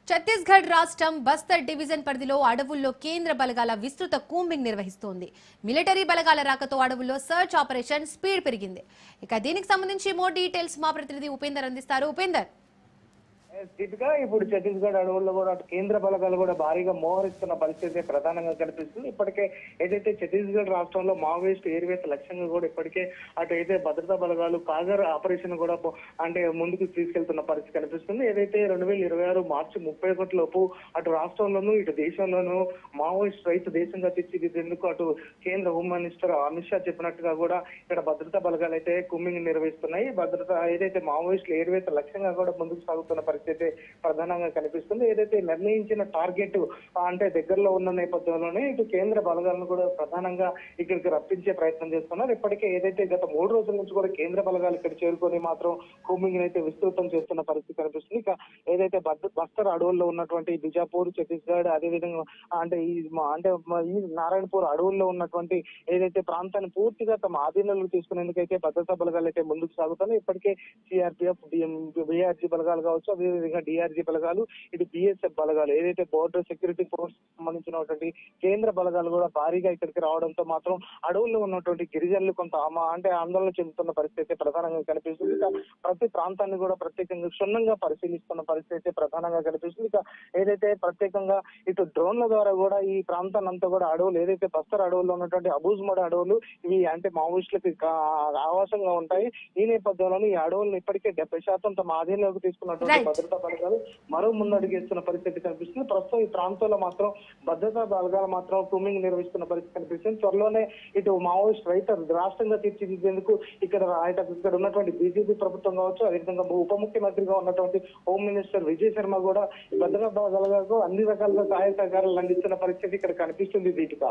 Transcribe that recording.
ఛత్తీస్గఢ్ రాష్ట్రం బస్తర్ డివిజన్ పరిధిలో అడవుల్లో కేంద్ర బలగాల విస్తృత కూంబింగ్ నిర్వహిస్తోంది. మిలిటరీ బలగాల రాకతో అడవుల్లో సర్చ్ ఆపరేషన్ స్పీడ్ పెరిగింది. ఇక దీనికి సంబంధించి మోర్ డీటెయిల్స్ మా ప్రతినిధి ఉపేందర్ అందిస్తారు. ఉపేందర్, స్థితిగా ఇప్పుడు ఛత్తీస్గఢ్ అడవుల్లో కూడా కేంద్ర బలగాలు కూడా భారీగా మోహరిస్తున్న పరిస్థితి ప్రధానంగా కనిపిస్తుంది. ఇప్పటికే ఏదైతే ఛత్తీస్గఢ్ రాష్ట్రంలో మావోయిస్ట్ ఏరివేస్ లక్ష్యంగా కూడా ఇప్పటికే అటు అయితే భద్రతా బలగాలు కాగర్ ఆపరేషన్ కూడా అంటే ముందుకు తీసుకెళ్తున్న పరిస్థితి కనిపిస్తుంది. ఏదైతే 2026 మార్చి 31 లోపు అటు రాష్ట్రంలోనూ ఇటు దేశంలోనూ మావోయిస్ట్ రైతు దేశంగా తీర్చిదిద్దేందుకు అటు కేంద్ర హోం మినిస్టర్ అమిత్ షా చెప్పినట్టుగా కూడా ఇక్కడ భద్రతా బలగాలు అయితే కుమ్మింగ్ నిర్వహిస్తున్నాయి. భద్రత ఏదైతే మావోయిస్టులు ఏరివేస్ లక్ష్యంగా కూడా ముందుకు సాగుతున్న పరిస్థితి ప్రధానంగా కనిపిస్తుంది. ఏదైతే నిర్ణయించిన టార్గెట్ అంటే దగ్గరలో ఉన్న నేపథ్యంలోనే ఇటు కేంద్ర బలగాలను కూడా ప్రధానంగా ఇక్కడికి రప్పించే ప్రయత్నం చేస్తున్నారు. ఇప్పటికే ఏదైతే గత 3 రోజుల నుంచి కూడా కేంద్ర బలగాలు ఇక్కడ చేరుకొని మాత్రం కూంబింగ్ అయితే విస్తృతం చేస్తున్న పరిస్థితి కనిపిస్తుంది. ఇక ఏదైతే బస్తర్ అడవుల్లో ఉన్నటువంటి బిజాపూర్, ఛత్తీస్గఢ్, అదేవిధంగా అంటే ఈ నారాయణపూర్ అడవుల్లో ఉన్నటువంటి ఏదైతే ప్రాంతాన్ని పూర్తిగా తమ ఆధీనంలో తీసుకునేందుకైతే భద్రతా బలగాలు అయితే ముందుకు సాగుతున్నాయి. ఇప్పటికే సిఆర్పిఎఫ్, బిఆర్జీ బలగాలు కావచ్చు, అదేవిధంగా డిఆర్జీ బలగాలు, ఇటు బిఎస్ఎఫ్ బలగాలు, ఏదైతే బోర్డర్ సెక్యూరిటీ ఫోర్స్ సంబంధించినటువంటి కేంద్ర బలగాలు కూడా భారీగా ఇక్కడికి రావడంతో మాత్రం అడవుల్లో ఉన్నటువంటి గిరిజనులు కొంత అంటే ఆందోళన చెందుతున్న పరిస్థితి ప్రధానంగా కనిపిస్తుంది. ఇక ప్రతి ప్రాంతాన్ని కూడా ప్రత్యేకంగా క్షుణ్ణంగా పరిశీలిస్తున్న పరిస్థితి ప్రధానంగా కనిపిస్తుంది. ఇక ఏదైతే ప్రత్యేకంగా ఇటు డ్రోన్ల ద్వారా కూడా ఈ ప్రాంతాన్ని అంతా కూడా అడవులు, ఏదైతే బస్తర్ అడవుల్లో ఉన్నటువంటి అబూజ్మడ అడవులు, ఇవి అంటే మావోయిస్టులకి ఆవాసంగా ఉంటాయి. ఈ నేపథ్యంలోనే ఈ అడవులను ఇప్పటికే 70% తమ ఆధీనంలోకి తీసుకున్నటువంటి భద్రతా బలగాలు మరో ముందడుగేస్తున్న పరిస్థితి కనిపిస్తుంది. ప్రస్తుతం ఈ ప్రాంతంలో మాత్రం భద్రతా బలగాలు మాత్రం కూంబింగ్ నిర్వహిస్తున్న పరిస్థితి కనిపిస్తుంది. త్వరలోనే ఇటు మావోయిస్ట్ రైతు రాష్ట్రంగా తీర్చిదిద్దేందుకు ఇక్కడ ఉన్నటువంటి బీజేపీ ప్రభుత్వం కావచ్చు, అదేవిధంగా ఉప ముఖ్యమంత్రిగా ఉన్నటువంటి హోమ్ మినిస్టర్ విజయ్ శర్మ కూడా భద్రతా బలగాలకు అన్ని రకాలుగా సహాయ సహకారాలు అందిస్తున్న పరిస్థితి ఇక్కడ కనిపిస్తుంది. దీపిక.